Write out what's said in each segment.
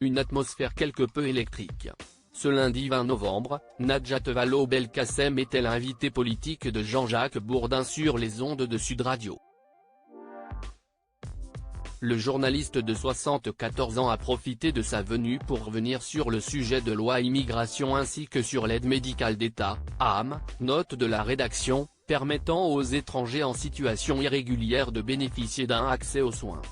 une atmosphère quelque peu électrique. Ce lundi 20 novembre, Najat Vallaud-Belkacem était l'invité politique de Jean-Jacques Bourdin sur les ondes de Sud Radio. Le journaliste de 74 ans a profité de sa venue pour revenir sur le sujet de loi immigration ainsi que sur l'aide médicale d'État, AM, note de la rédaction, permettant aux étrangers en situation irrégulière de bénéficier d'un accès aux soins.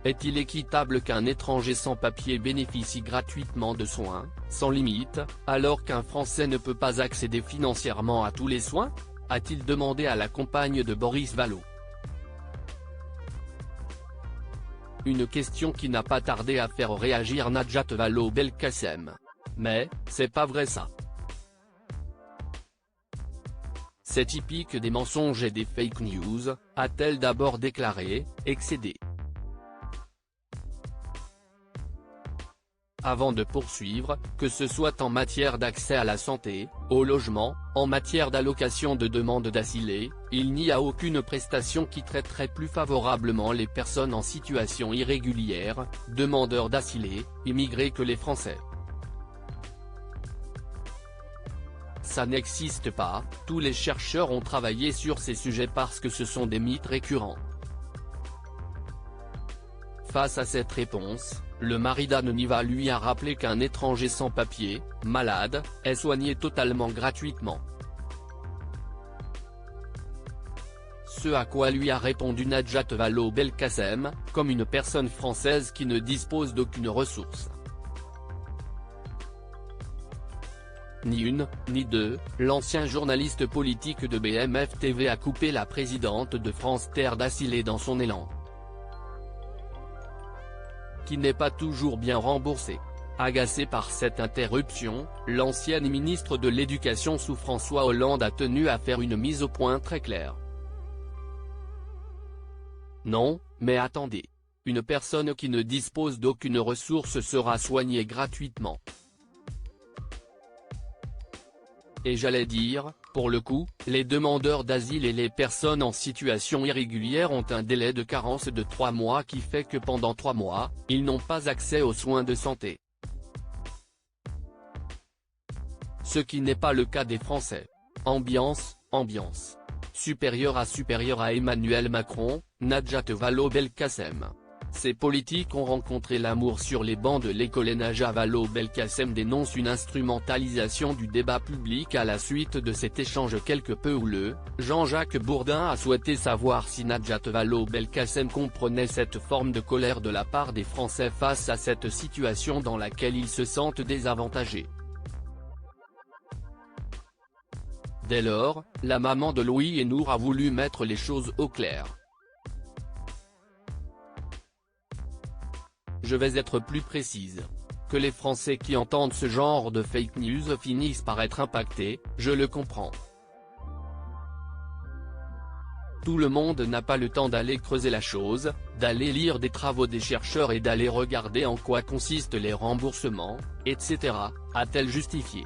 Est-il équitable qu'un étranger sans papier bénéficie gratuitement de soins, sans limite, alors qu'un Français ne peut pas accéder financièrement à tous les soins ? A-t-il demandé à la compagne de Boris Vallaud. Une question qui n'a pas tardé à faire réagir Najat Vallaud-Belkacem. Mais, c'est pas vrai ça. C'est typique des mensonges et des fake news, a-t-elle d'abord déclaré, excédée. Avant de poursuivre, que ce soit en matière d'accès à la santé, au logement, en matière d'allocation de demande d'asile, il n'y a aucune prestation qui traiterait plus favorablement les personnes en situation irrégulière, demandeurs d'asile, immigrés que les Français. Ça n'existe pas, tous les chercheurs ont travaillé sur ces sujets parce que ce sont des mythes récurrents. Face à cette réponse, le mari d'Anonyva lui a rappelé qu'un étranger sans papier, malade, est soigné totalement gratuitement. Ce à quoi lui a répondu Najat Vallaud-Belkacem, comme une personne française qui ne dispose d'aucune ressource. Ni une, ni deux, l'ancien journaliste politique de BMF TV a coupé la présidente de France Terre d'asile dans son élan, qui n'est pas toujours bien remboursé. Agacé par cette interruption, l'ancienne ministre de l'Éducation sous François Hollande a tenu à faire une mise au point très claire. Non, mais attendez. Une personne qui ne dispose d'aucune ressource sera soignée gratuitement. Et j'allais dire, pour le coup, les demandeurs d'asile et les personnes en situation irrégulière ont un délai de carence de 3 mois qui fait que pendant 3 mois, ils n'ont pas accès aux soins de santé. Ce qui n'est pas le cas des Français. Ambiance. Supérieur à Emmanuel Macron, Najat Vallaud-Belkacem. Ces politiques ont rencontré l'amour sur les bancs de l'école et Najat Vallaud-Belkacem dénonce une instrumentalisation du débat public à la suite de cet échange quelque peu houleux. Jean-Jacques Bourdin a souhaité savoir si Najat Vallaud-Belkacem comprenait cette forme de colère de la part des Français face à cette situation dans laquelle ils se sentent désavantagés. Dès lors, la maman de Louis et Nour a voulu mettre les choses au clair. Je vais être plus précise. Que les Français qui entendent ce genre de fake news finissent par être impactés, je le comprends. Tout le monde n'a pas le temps d'aller creuser la chose, d'aller lire des travaux des chercheurs et d'aller regarder en quoi consistent les remboursements, etc., a-t-elle justifié.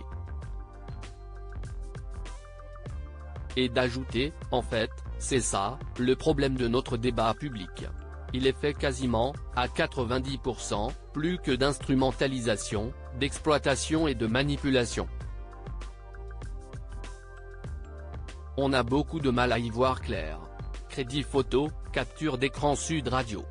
Et d'ajouter, en fait, c'est ça, le problème de notre débat public. Il est fait quasiment, à 90%, plus que d'instrumentalisation, d'exploitation et de manipulation. On a beaucoup de mal à y voir clair. Crédit photo, capture d'écran Sud Radio.